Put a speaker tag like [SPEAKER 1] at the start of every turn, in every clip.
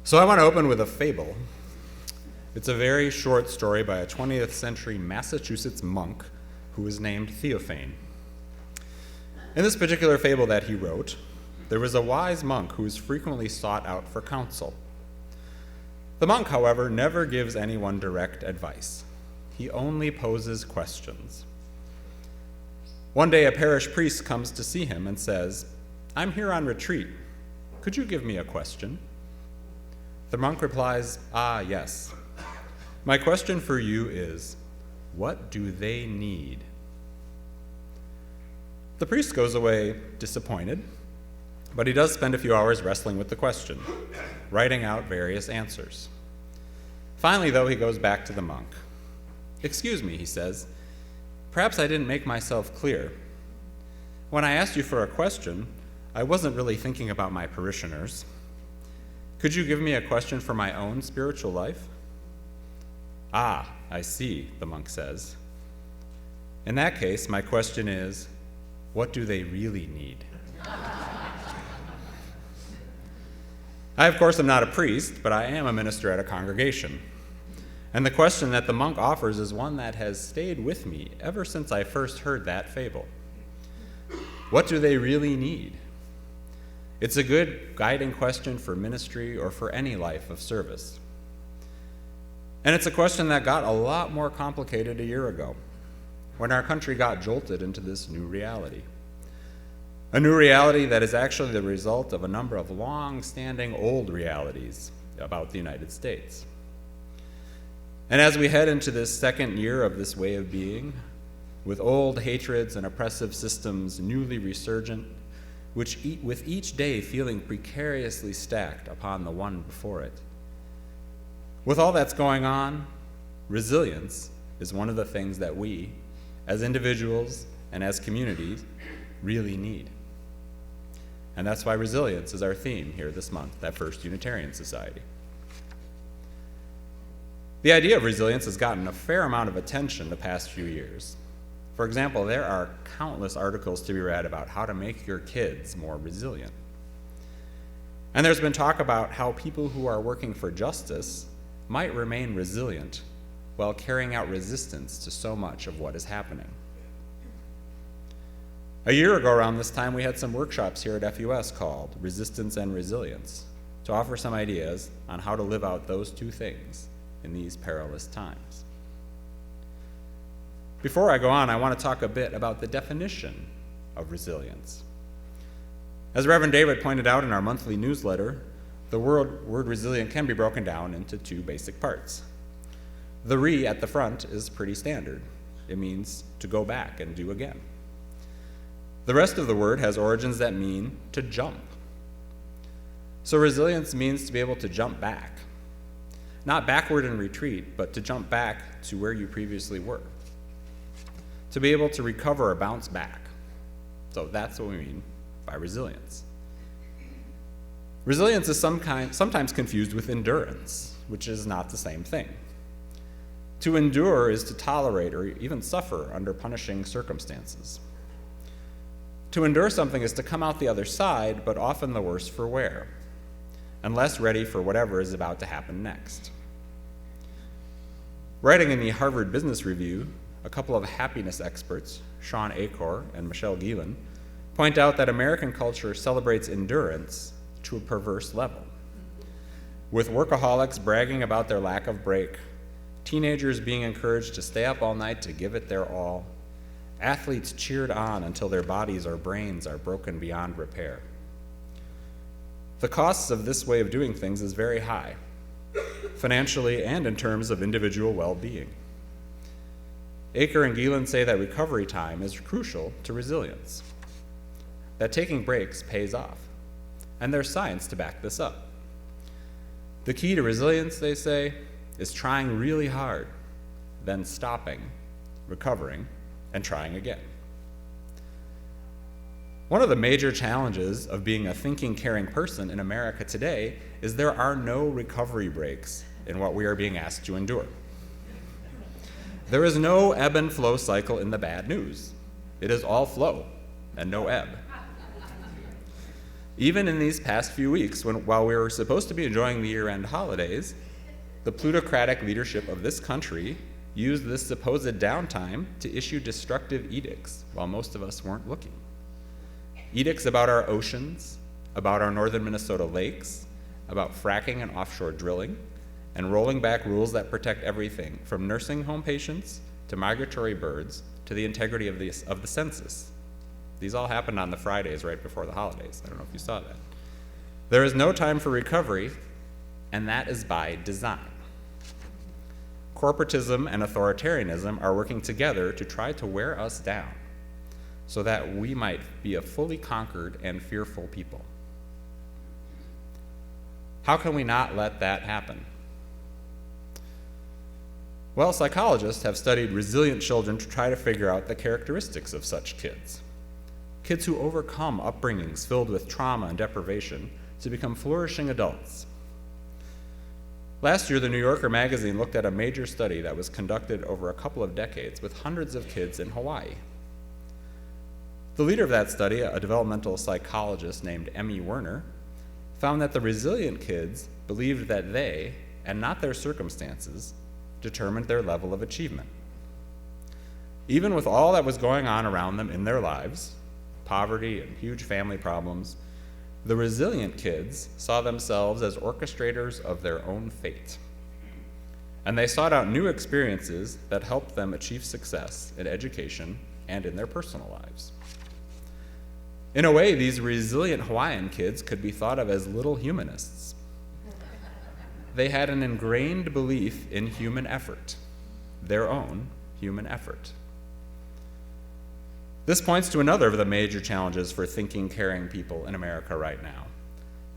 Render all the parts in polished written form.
[SPEAKER 1] So I want to open with a fable. It's a very short story by a 20th century Massachusetts monk who was named Theophane. In this particular fable that he wrote, there was a wise monk who was frequently sought out for counsel. The monk, however, never gives anyone direct advice. He only poses questions. One day, a parish priest comes to see him and says, "I'm here on retreat. Could you give me a question?" The monk replies, "Ah, yes. My question for you is, what do they need?" The priest goes away disappointed, but he does spend a few hours wrestling with the question, writing out various answers. Finally, though, he goes back to the monk. "Excuse me," he says, "perhaps I didn't make myself clear. When I asked you for a question, I wasn't really thinking about my parishioners. Could you give me a question for my own spiritual life?" "Ah, I see," the monk says. "In that case, my question is, what do they really need?" I, of course, am not a priest, but I am a minister at a congregation. And the question that the monk offers is one that has stayed with me ever since I first heard that fable. What do they really need? It's a good guiding question for ministry or for any life of service. And it's a question that got a lot more complicated a year ago, when our country got jolted into this new reality. A new reality that is actually the result of a number of long-standing old realities about the United States. And as we head into this second year of this way of being, with old hatreds and oppressive systems newly resurgent, with each day feeling precariously stacked upon the one before it. With all that's going on, resilience is one of the things that we, as individuals and as communities, really need. And that's why resilience is our theme here this month at First Unitarian Society. The idea of resilience has gotten a fair amount of attention the past few years. For example, there are countless articles to be read about how to make your kids more resilient. And there's been talk about how people who are working for justice might remain resilient while carrying out resistance to so much of what is happening. A year ago around this time, we had some workshops here at FUS called Resistance and Resilience to offer some ideas on how to live out those two things in these perilous times. Before I go on, I want to talk a bit about the definition of resilience. As Reverend David pointed out in our monthly newsletter, the word resilient can be broken down into two basic parts. The re at the front is pretty standard. It means to go back and do again. The rest of the word has origins that mean to jump. So resilience means to be able to jump back. Not backward in retreat, but to jump back to where you previously were. To be able to recover or bounce back. So that's what we mean by resilience. Resilience is sometimes confused with endurance, which is not the same thing. To endure is to tolerate or even suffer under punishing circumstances. To endure something is to come out the other side, but often the worse for wear, and less ready for whatever is about to happen next. Writing in the Harvard Business Review, a couple of happiness experts, Sean Acor and Michelle Gielan, point out that American culture celebrates endurance to a perverse level. With workaholics bragging about their lack of break, teenagers being encouraged to stay up all night to give it their all, athletes cheered on until their bodies or brains are broken beyond repair. The costs of this way of doing things is very high, financially and in terms of individual well-being. Acre and Gielan say that recovery time is crucial to resilience, that taking breaks pays off, and there's science to back this up. The key to resilience, they say, is trying really hard, then stopping, recovering, and trying again. One of the major challenges of being a thinking, caring person in America today is there are no recovery breaks in what we are being asked to endure. There is no ebb and flow cycle in the bad news. It is all flow and no ebb. Even in these past few weeks, while we were supposed to be enjoying the year-end holidays, the plutocratic leadership of this country used this supposed downtime to issue destructive edicts while most of us weren't looking. Edicts about our oceans, about our northern Minnesota lakes, about fracking and offshore drilling, and rolling back rules that protect everything from nursing home patients to migratory birds to the integrity of the census. These all happened on the Fridays right before the holidays. I don't know if you saw that. There is no time for recovery, and that is by design. Corporatism and authoritarianism are working together to try to wear us down so that we might be a fully conquered and fearful people. How can we not let that happen? Well, psychologists have studied resilient children to try to figure out the characteristics of such kids. Kids who overcome upbringings filled with trauma and deprivation to become flourishing adults. Last year, the New Yorker magazine looked at a major study that was conducted over a couple of decades with hundreds of kids in Hawaii. The leader of that study, a developmental psychologist named Emmy Werner, found that the resilient kids believed that they, and not their circumstances, determined their level of achievement. Even with all that was going on around them in their lives, poverty and huge family problems, the resilient kids saw themselves as orchestrators of their own fate. And they sought out new experiences that helped them achieve success in education and in their personal lives. In a way, these resilient Hawaiian kids could be thought of as little humanists. They had an ingrained belief in human effort, their own human effort. This points to another of the major challenges for thinking, caring people in America right now,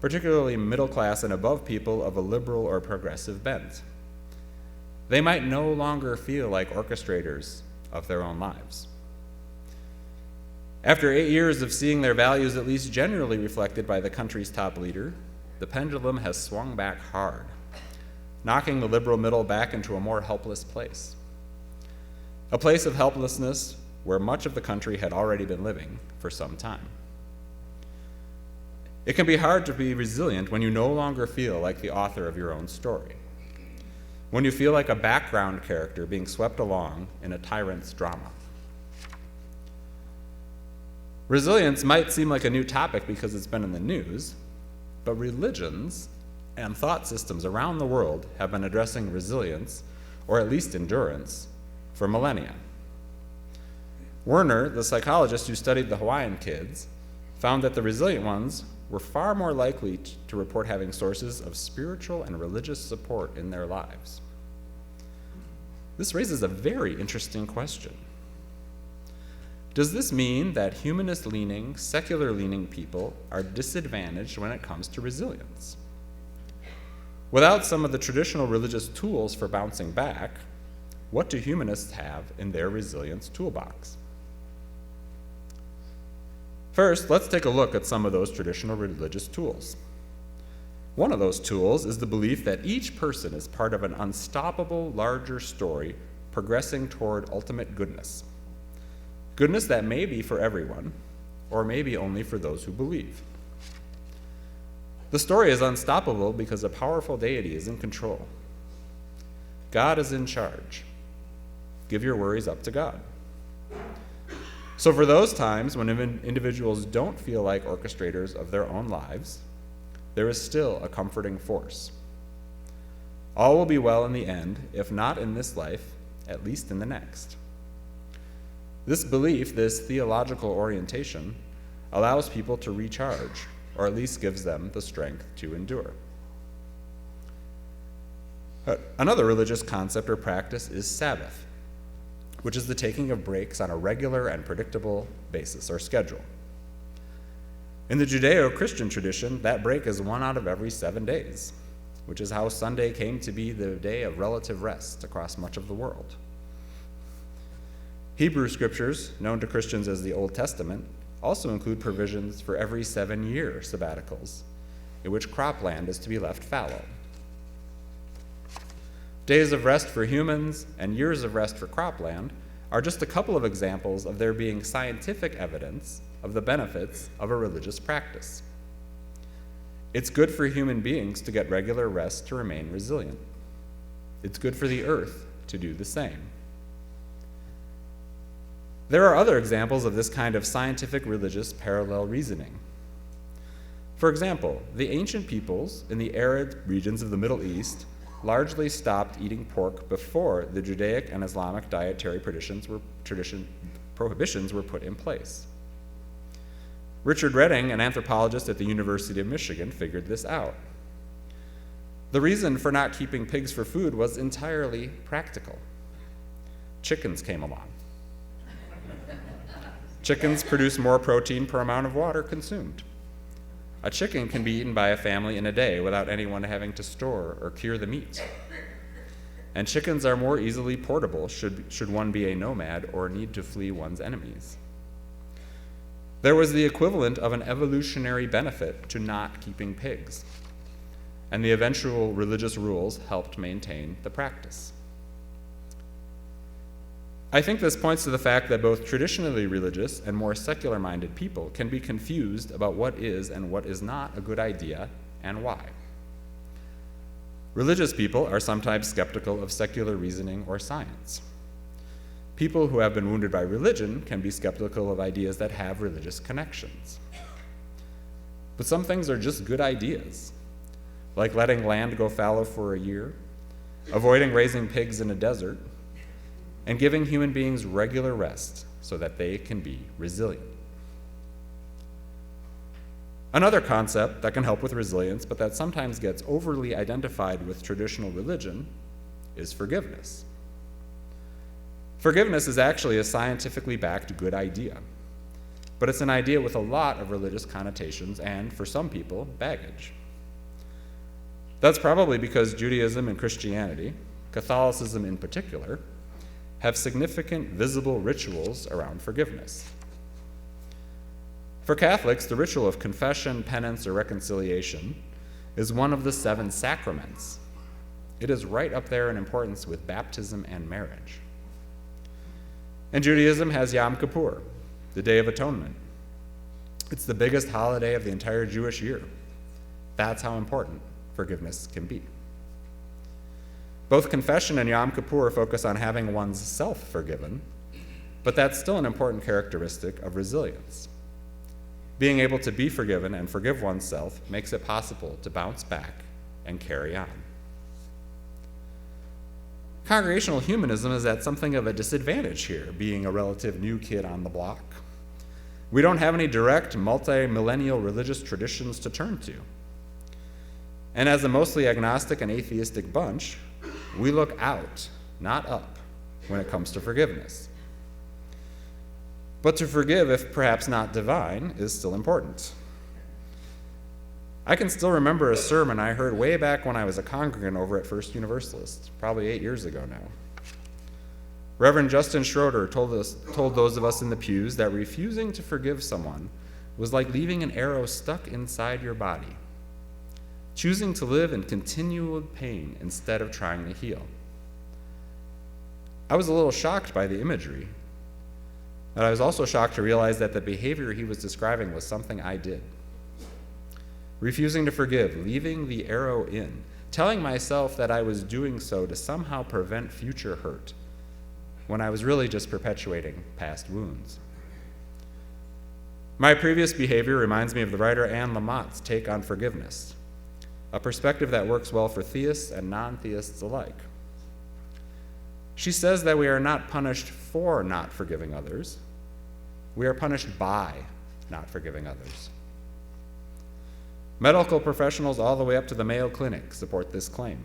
[SPEAKER 1] particularly middle class and above people of a liberal or progressive bent. They might no longer feel like orchestrators of their own lives. After 8 years of seeing their values at least generally reflected by the country's top leader, the pendulum has swung back hard, knocking the liberal middle back into a more helpless place. A place of helplessness where much of the country had already been living for some time. It can be hard to be resilient when you no longer feel like the author of your own story, when you feel like a background character being swept along in a tyrant's drama. Resilience might seem like a new topic because it's been in the news, but religions and thought systems around the world have been addressing resilience, or at least endurance, for millennia. Werner, the psychologist who studied the Hawaiian kids, found that the resilient ones were far more likely to report having sources of spiritual and religious support in their lives. This raises a very interesting question. Does this mean that humanist-leaning, secular-leaning people are disadvantaged when it comes to resilience? Without some of the traditional religious tools for bouncing back, what do humanists have in their resilience toolbox? First, let's take a look at some of those traditional religious tools. One of those tools is the belief that each person is part of an unstoppable, larger story progressing toward ultimate goodness. Goodness that may be for everyone, or maybe only for those who believe. The story is unstoppable because a powerful deity is in control. God is in charge. Give your worries up to God. So for those times when individuals don't feel like orchestrators of their own lives, there is still a comforting force. All will be well in the end, if not in this life, at least in the next. This belief, this theological orientation, allows people to recharge, or at least gives them the strength to endure. Another religious concept or practice is Sabbath, which is the taking of breaks on a regular and predictable basis or schedule. In the Judeo-Christian tradition, that break is 1 out of every 7 days, which is how Sunday came to be the day of relative rest across much of the world. Hebrew scriptures, known to Christians as the Old Testament, also include provisions for every 7-year sabbaticals, in which cropland is to be left fallow. Days of rest for humans and years of rest for cropland are just a couple of examples of there being scientific evidence of the benefits of a religious practice. It's good for human beings to get regular rest to remain resilient. It's good for the earth to do the same. There are other examples of this kind of scientific religious parallel reasoning. For example, the ancient peoples in the arid regions of the Middle East largely stopped eating pork before the Judaic and Islamic dietary prohibitions were put in place. Richard Redding, an anthropologist at the University of Michigan, figured this out. The reason for not keeping pigs for food was entirely practical. Chickens came along. Chickens produce more protein per amount of water consumed. A chicken can be eaten by a family in a day without anyone having to store or cure the meat. And chickens are more easily portable should one be a nomad or need to flee one's enemies. There was the equivalent of an evolutionary benefit to not keeping pigs, and the eventual religious rules helped maintain the practice. I think this points to the fact that both traditionally religious and more secular-minded people can be confused about what is and what is not a good idea and why. Religious people are sometimes skeptical of secular reasoning or science. People who have been wounded by religion can be skeptical of ideas that have religious connections. But some things are just good ideas, like letting land go fallow for a year, avoiding raising pigs in a desert, and giving human beings regular rest so that they can be resilient. Another concept that can help with resilience, but that sometimes gets overly identified with traditional religion, is forgiveness. Forgiveness is actually a scientifically backed good idea, but it's an idea with a lot of religious connotations and, for some people, baggage. That's probably because Judaism and Christianity, Catholicism in particular, have significant visible rituals around forgiveness. For Catholics, the ritual of confession, penance, or reconciliation is one of the 7 sacraments. It is right up there in importance with baptism and marriage. And Judaism has Yom Kippur, the Day of Atonement. It's the biggest holiday of the entire Jewish year. That's how important forgiveness can be. Both confession and Yom Kippur focus on having one's self forgiven, but that's still an important characteristic of resilience. Being able to be forgiven and forgive oneself makes it possible to bounce back and carry on. Congregational humanism is at something of a disadvantage here, being a relative new kid on the block. We don't have any direct multi-millennial religious traditions to turn to. And as a mostly agnostic and atheistic bunch, we look out, not up, when it comes to forgiveness. But to forgive, if perhaps not divine, is still important. I can still remember a sermon I heard way back when I was a congregant over at First Universalist, probably 8 years ago now. Reverend Justin Schroeder told those of us in the pews that refusing to forgive someone was like leaving an arrow stuck inside your body, choosing to live in continual pain instead of trying to heal. I was a little shocked by the imagery, but I was also shocked to realize that the behavior he was describing was something I did. Refusing to forgive, leaving the arrow in, telling myself that I was doing so to somehow prevent future hurt, when I was really just perpetuating past wounds. My previous behavior reminds me of the writer Anne Lamott's take on forgiveness, a perspective that works well for theists and non-theists alike. She says that we are not punished for not forgiving others, we are punished by not forgiving others. Medical professionals all the way up to the Mayo Clinic support this claim.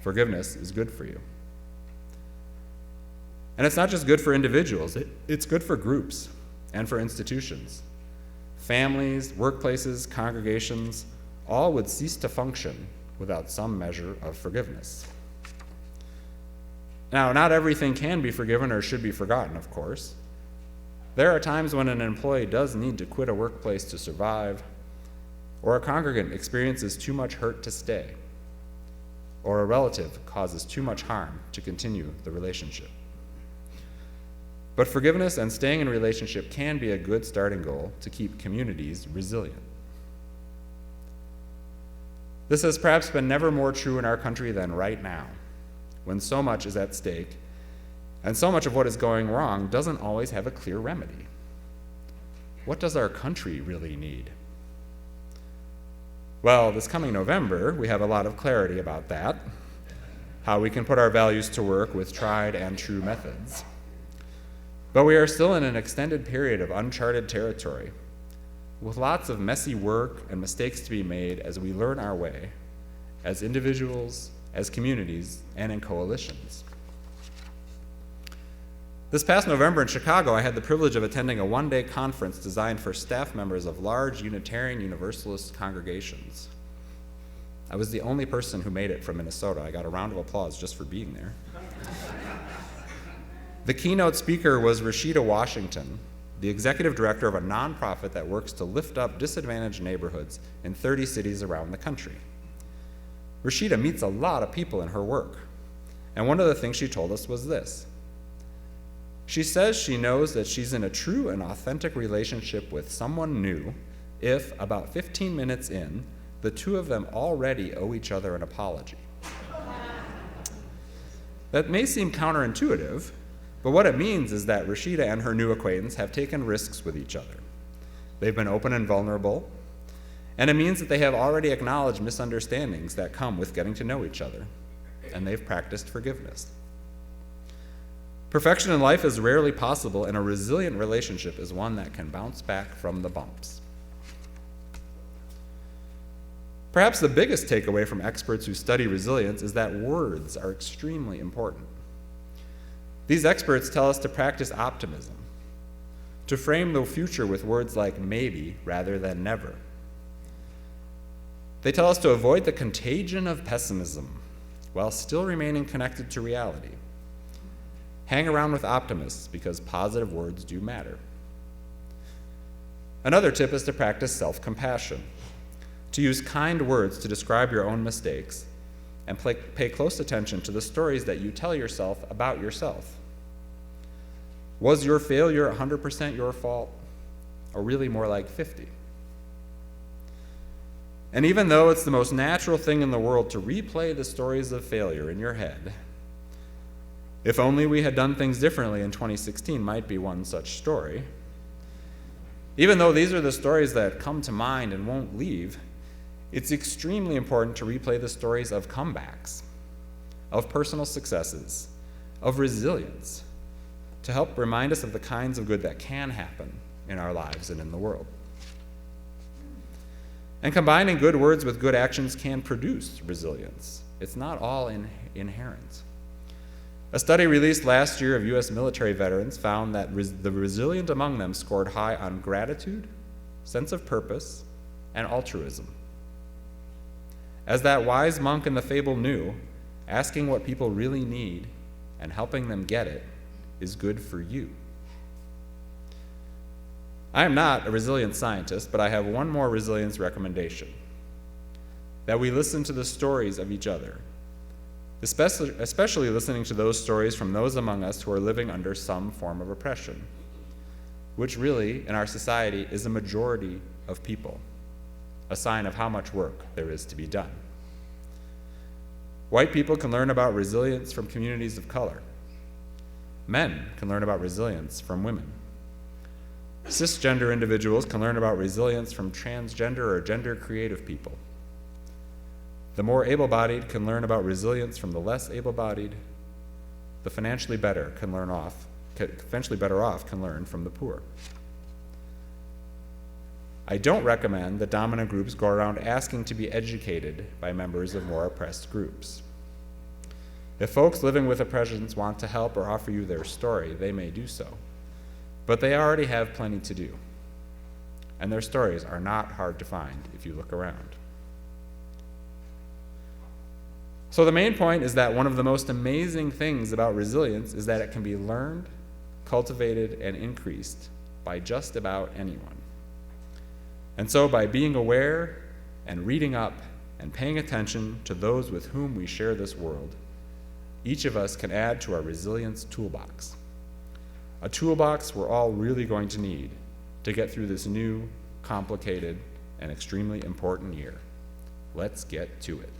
[SPEAKER 1] Forgiveness is good for you. And it's not just good for individuals, it's good for groups and for institutions. Families, workplaces, congregations, all would cease to function without some measure of forgiveness. Now, not everything can be forgiven or should be forgotten, of course. There are times when an employee does need to quit a workplace to survive, or a congregant experiences too much hurt to stay, or a relative causes too much harm to continue the relationship. But forgiveness and staying in a relationship can be a good starting goal to keep communities resilient. This has perhaps been never more true in our country than right now, when so much is at stake, and so much of what is going wrong doesn't always have a clear remedy. What does our country really need? Well, this coming November, we have a lot of clarity about that, how we can put our values to work with tried and true methods. But we are still in an extended period of uncharted territory, with lots of messy work and mistakes to be made as we learn our way, as individuals, as communities, and in coalitions. This past November in Chicago, I had the privilege of attending a one-day conference designed for staff members of large Unitarian Universalist congregations. I was the only person who made it from Minnesota. I got a round of applause just for being there. The keynote speaker was Rashida Washington, the executive director of a nonprofit that works to lift up disadvantaged neighborhoods in 30 cities around the country. Rashida meets a lot of people in her work, and one of the things she told us was this. She says she knows that she's in a true and authentic relationship with someone new if, about 15 minutes in, the two of them already owe each other an apology. That may seem counterintuitive, but what it means is that Rashida and her new acquaintance have taken risks with each other. They've been open and vulnerable, and it means that they have already acknowledged misunderstandings that come with getting to know each other, and they've practiced forgiveness. Perfection in life is rarely possible, and a resilient relationship is one that can bounce back from the bumps. Perhaps the biggest takeaway from experts who study resilience is that words are extremely important. These experts tell us to practice optimism, to frame the future with words like maybe rather than never. They tell us to avoid the contagion of pessimism while still remaining connected to reality. Hang around with optimists because positive words do matter. Another tip is to practice self-compassion, to use kind words to describe your own mistakes, and pay close attention to the stories that you tell yourself about yourself. Was your failure 100% your fault, or really more like 50? And even though it's the most natural thing in the world to replay the stories of failure in your head, if only we had done things differently in 2016 might be one such story. Even though these are the stories that come to mind and won't leave, it's extremely important to replay the stories of comebacks, of personal successes, of resilience, to help remind us of the kinds of good that can happen in our lives and in the world. And combining good words with good actions can produce resilience. It's not all inherent. A study released last year of U.S. military veterans found that the resilient among them scored high on gratitude, sense of purpose, and altruism. As that wise monk in the fable knew, asking what people really need and helping them get it is good for you. I am not a resilience scientist, but I have one more resilience recommendation: that we listen to the stories of each other, especially listening to those stories from those among us who are living under some form of oppression, which really, in our society, is a majority of people, a sign of how much work there is to be done. White people can learn about resilience from communities of color. Men can learn about resilience from women. Cisgender individuals can learn about resilience from transgender or gender-creative people. The more able-bodied can learn about resilience from the less able-bodied. The financially better off can learn from the poor. I don't recommend that dominant groups go around asking to be educated by members of more oppressed groups. If folks living with oppressions want to help or offer you their story, they may do so. But they already have plenty to do. And their stories are not hard to find if you look around. So the main point is that one of the most amazing things about resilience is that it can be learned, cultivated, and increased by just about anyone. And so by being aware and reading up and paying attention to those with whom we share this world, each of us can add to our resilience toolbox. A toolbox we're all really going to need to get through this new, complicated, and extremely important year. let's get to it.